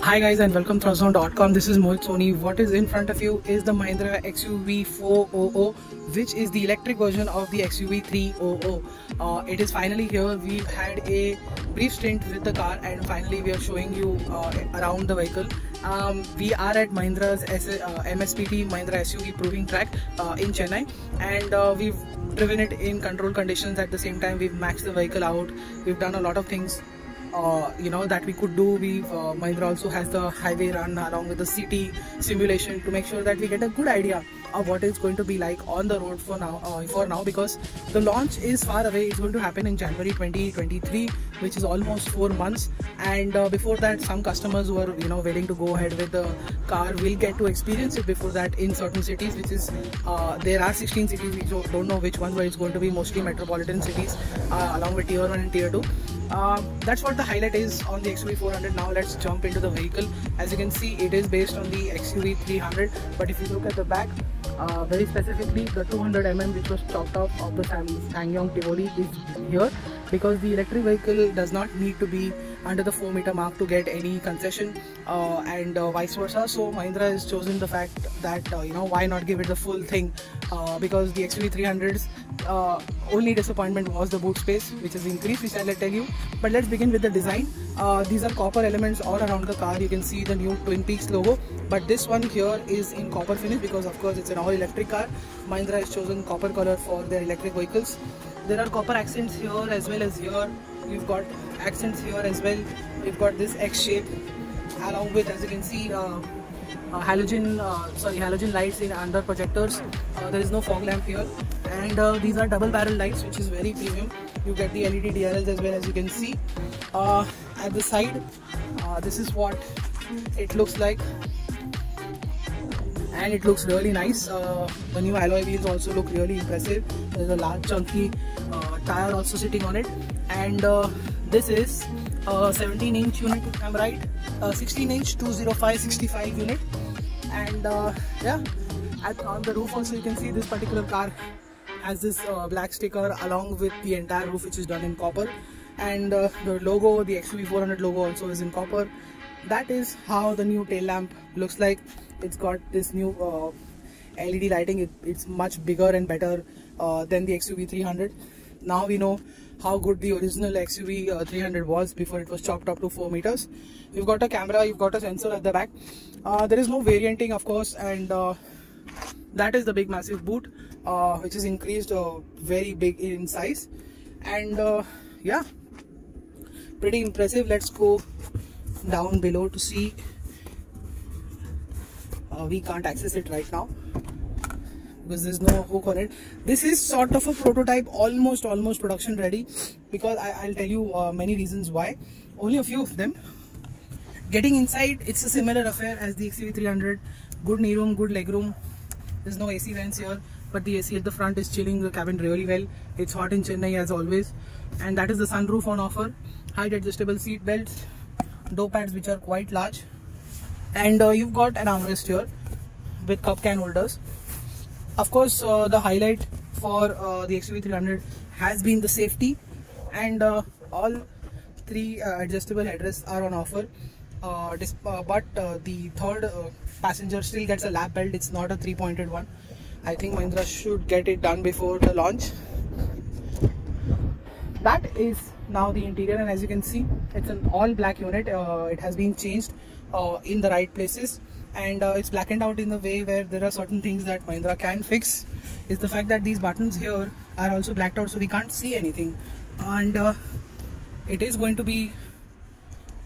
Hi guys and welcome to Throstzone.com. This is Mohit Soni. What is in front of you is the Mahindra XUV 400, which is the electric version of the XUV 300. It is finally here. We've had a brief stint with the car and finally we are showing you around the vehicle. We are at Mahindra's MSPT Mahindra SUV proving track in Chennai, and we've driven it in controlled conditions. At the same time, we've maxed the vehicle out. We've done a lot of things that we could do. Mahindra also has the highway run along with the city simulation to make sure that we get a good idea of what it's going to be like on the road for now, because the launch is far away. It's going to happen in January 2023, which is almost 4 months, and before that some customers who are willing to go ahead with the car will get to experience it before that in certain cities, which is there are 16 cities. We don't know which ones, but it's going to be mostly metropolitan cities along with tier 1 and tier 2. That's what the highlight is on the XUV 400. Now let's jump into the vehicle. As you can see, it is based on the XUV 300, but if you look at the back, very specifically the 200mm which was chopped off of the SsangYong Tivoli is here, because the electric vehicle does not need to be under the 4-meter mark to get any concession, and vice versa. So Mahindra has chosen the fact that why not give it the full thing, because the XUV 300's only disappointment was the boot space, which is increased, which I'll tell you. But let's begin with the design. These are copper elements all around the car. You can see the new Twin Peaks logo, but this one here is in copper finish because of course it's an all electric car. Mahindra has chosen copper color for their electric vehicles. There are copper accents here as well as here. You've got accents here as well. We've got this X shape along with, as you can see, halogen lights in under projectors. There is no fog lamp here, and these are double barrel lights, which is very premium. You get the LED DRLs as well, as you can see. At the side, this is what it looks like, and it looks really nice. The new alloy wheels also look really impressive. There's a large chunky tire also sitting on it, and this is a 17-inch unit, if I'm right, 16-inch 205/65 unit, and yeah, on the roof also you can see this particular car has this black sticker along with the entire roof, which is done in copper, and the logo, the XUV 400 logo, also is in copper. That is how the new tail lamp looks like. It's got this new LED lighting. It's much bigger and better than the XUV 300. Now we know how good the original XUV 300 was before it was chopped up to 4 meters. You've got a camera, you've got a sensor at the back. There is no varianting, of course, and that is the big massive boot, which is increased very big in size, and yeah, pretty impressive. Let's go down below to see. We can't access it right now because there's no hook on it. This is sort of a prototype, almost production ready, because I'll tell you many reasons why. Only a few of them. Getting inside, it's a similar affair as the XUV 300. Good knee room, good leg room. There's no AC vents here, but the AC at the front is chilling the cabin really well. It's hot in Chennai as always, and that is the sunroof on offer. Height adjustable seat belts, door pads which are quite large, and you've got an armrest here with cup can holders. Of course, the highlight for the XUV 300 has been the safety, and all 3 adjustable headrests are on offer, but the third passenger still gets a lap belt. It's not a 3-pointed one. I think Mahindra should get it done before the launch. That is now the interior, and as you can see, it's an all black unit. It has been changed in the right places, and it's blackened out in the way where there are certain things that Mahindra can fix. Is the fact that these buttons here are also blacked out, so we can't see anything, and it is going to be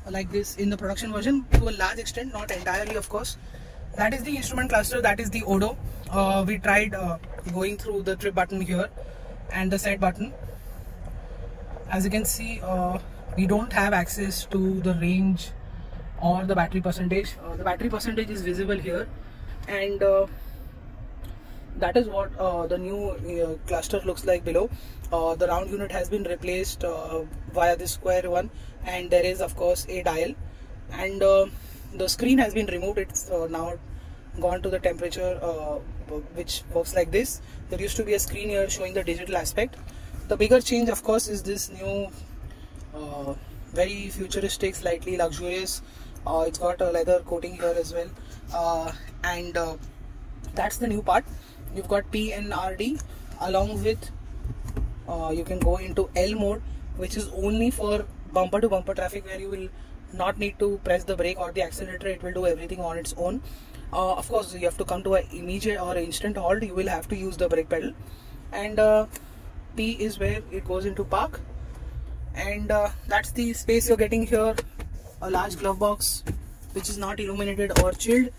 like this in the production version to a large extent, not entirely, of course. That is the instrument cluster, that is the ODO. We tried going through the trip button here and the set button. As you can see, we don't have access to the range or the battery percentage. The battery percentage is visible here, and that is what the new cluster looks like below. The round unit has been replaced via the square one, and there is of course a dial, and the screen has been removed. It's now gone to the temperature, which works like this. There used to be a screen here showing the digital aspect. The bigger change, of course, is this new very futuristic, slightly luxurious It's got a leather coating here as well, and that's the new part. You've got P and RD, along with you can go into L mode, which is only for bumper to bumper traffic, where you will not need to press the brake or the accelerator. It will do everything on its own. Of course, you have to come to an immediate or instant halt, you will have to use the brake pedal. And P is where it goes into park, and that's the space you're getting here. A large glove box which is not illuminated or chilled,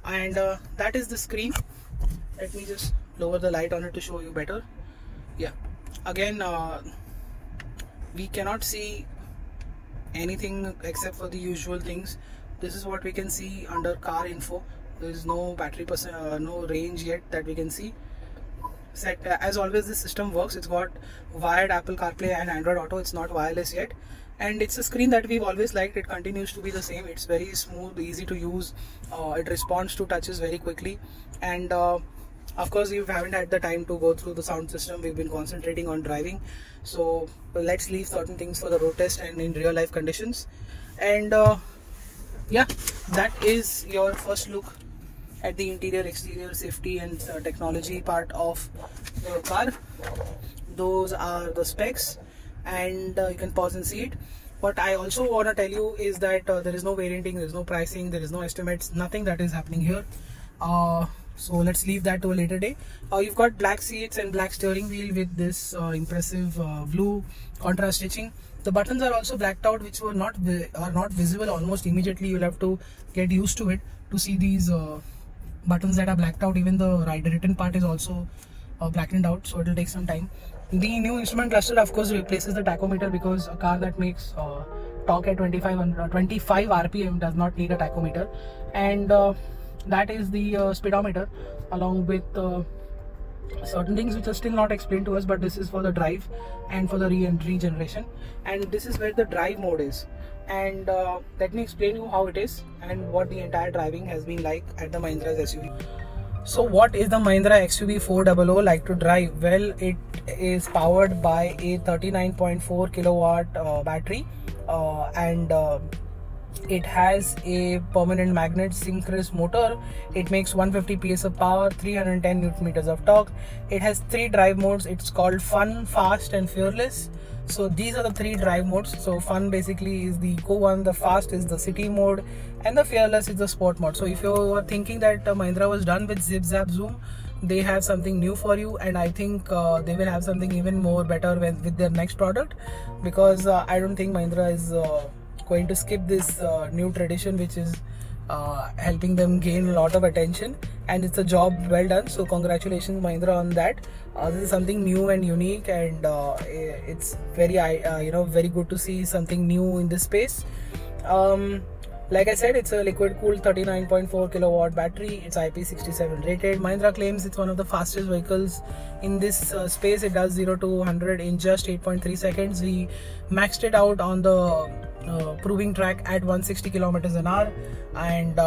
and that is the screen. Let me just lower the light on it to show you better. Yeah, again, we cannot see anything except for the usual things. This is what we can see under car info. There is no battery no range yet that we can see. Set as always, this system works. It's got wired Apple CarPlay and Android Auto. It's not wireless yet, and it's a screen that we've always liked. It continues to be the same. It's very smooth, easy to use. It responds to touches very quickly, and of course, we haven't had the time to go through the sound system. We've been concentrating on driving, so let's leave certain things for the road test and in real life conditions. And yeah, that is your first look at the interior, exterior, safety and technology part of the car. Those are the specs, and you can pause and see it. What I also want to tell you is that there is no varianting, there is no pricing, there is no estimates, nothing that is happening here. So let's leave that to a later day. You've got black seats and black steering wheel with this impressive blue contrast stitching. The buttons are also blacked out, which are not visible almost immediately. You'll have to get used to it to see these buttons that are blacked out. Even the written part is also blackened out, so it will take some time. The new instrument cluster, of course, replaces the tachometer, because a car that makes torque at 25 RPM does not need a tachometer. And that is the speedometer, along with certain things which are still not explained to us, but this is for the drive and for the regeneration. And this is where the drive mode is. And let me explain you how it is and what the entire driving has been like at the Mahindra's SUV. So what is the Mahindra XUV 400 like to drive? Well, it is powered by a 39.4 kilowatt battery, and it has a permanent magnet synchronous motor. It makes 150 PS of power, 310 Newton meters of torque. It has 3 drive modes. It's called Fun, Fast and Fearless. So these are the 3 drive modes. So Fun basically is the eco one, the Fast is the city mode, and the Fearless is the sport mode. So if you were thinking that Mahindra was done with Zip Zap Zoom, they have something new for you, and I think they will have something even more better with their next product, because I don't think Mahindra is going to skip this new tradition, which is helping them gain a lot of attention, and it's a job well done. So congratulations Mahindra on that. This is something new and unique, and it's very very good to see something new in this space. Like I said, it's a liquid cooled 39.4 kilowatt battery. It's IP67 rated. Mahindra claims it's one of the fastest vehicles in this space. It does 0 to 100 in just 8.3 seconds. We maxed it out on the proving track at 160 kilometers an hour, and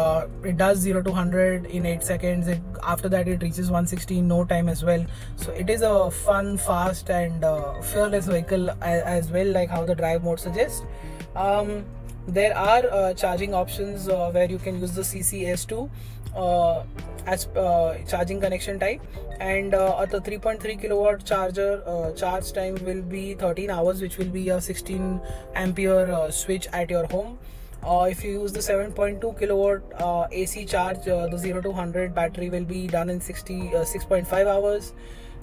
it does 0 to 100 in 8 seconds. After that it reaches 160 in no time as well. So it is a fun, fast and fearless vehicle as well, like how the drive mode suggests. There are charging options where you can use the CCS2 as charging connection type, and at the 3.3 kilowatt charger, charge time will be 13 hours, which will be a 16 ampere switch at your home. If you use the 7.2 kilowatt AC charge, the 0 to 100 battery will be done in 6.5 hours,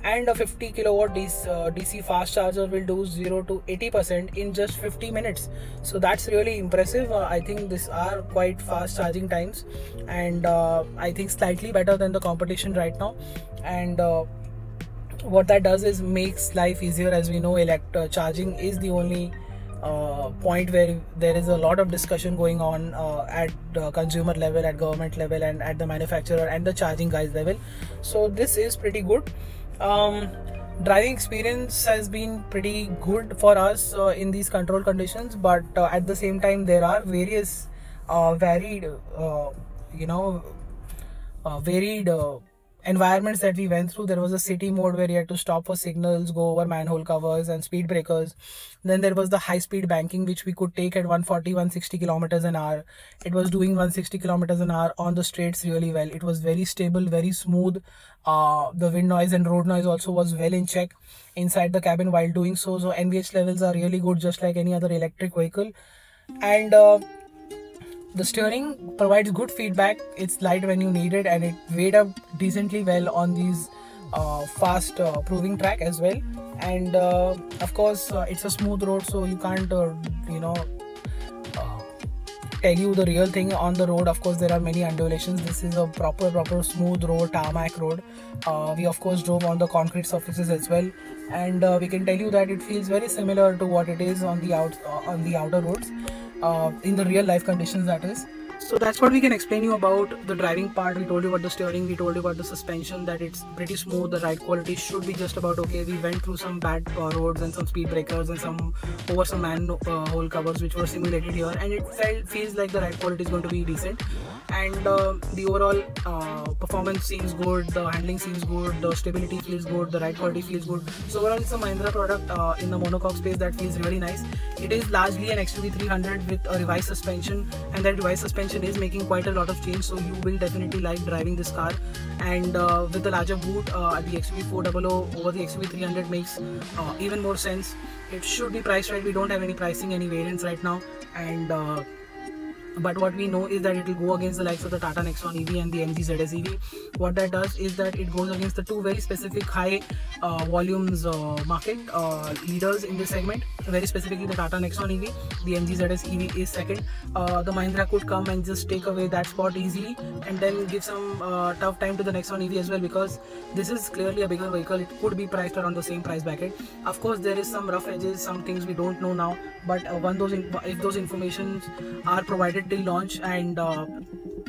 and a 50 kilowatt DC fast charger will do 0 to 80% in just 50 minutes. So that's really impressive. I think these are quite fast charging times, and I think slightly better than the competition right now. And what that does is makes life easier. As we know, charging is the only point where there is a lot of discussion going on at consumer level, at government level, and at the manufacturer and the charging guys level. So this is pretty good. Driving experience has been pretty good for us in these control conditions, but at the same time there are various varied environments that we went through. There was a city mode where you had to stop for signals, go over manhole covers and speed breakers. Then there was the high speed banking, which we could take at 140, 160 kilometers an hour. It was doing 160 kilometers an hour on the straights really well. It was very stable, very smooth. The wind noise and road noise also was well in check inside the cabin while doing so. So NVH levels are really good, just like any other electric vehicle. And the steering provides good feedback. It's light when you need it, and it weighed up decently well on these fast proving track as well. And of course it's a smooth road, so you can't tell you the real thing on the road. Of course there are many undulations. This is a proper smooth road, tarmac road. We of course drove on the concrete surfaces as well, and we can tell you that it feels very similar to what it is on the outer roads, in the real life conditions, that is. So that's what we can explain you about the driving part. We told you about the steering, we told you about the suspension, that it's pretty smooth, the ride quality should be just about okay. We went through some bad roads and some speed breakers and some manhole covers which were simulated here, and it feels like the ride quality is going to be decent, and the overall performance seems good, the handling seems good, the stability feels good, the ride quality feels good. So overall it's a Mahindra product in the monocoque space that feels really nice. It is largely an XUV300 with a revised suspension, and that revised suspension is making quite a lot of change, so you will definitely like driving this car. And with the larger boot, the XUV400 over the XUV300 makes even more sense. It should be priced right. We don't have any pricing, any variants right now, and but what we know is that it will go against the likes of the Tata Nexon EV and the MG ZS EV. What that does is that it goes against the two very specific high volumes market leaders in this segment. Very specifically the Tata Nexon EV, the MG ZS EV is second. The Mahindra could come and just take away that spot easily, and then give some tough time to the Nexon EV as well, because this is clearly a bigger vehicle. It could be priced around the same price bracket. Of course there is some rough edges, some things we don't know now, but if those informations are provided till launch, and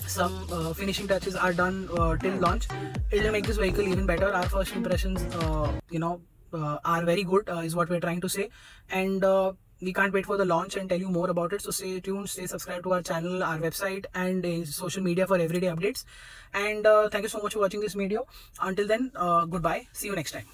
some finishing touches are done till launch, it will make this vehicle even better. Our first impressions are very good, is what we're trying to say, and we can't wait for the launch and tell you more about it. So stay tuned, stay subscribed to our channel, our website, and social media for everyday updates. And thank you so much for watching this video. Until then, goodbye, see you next time.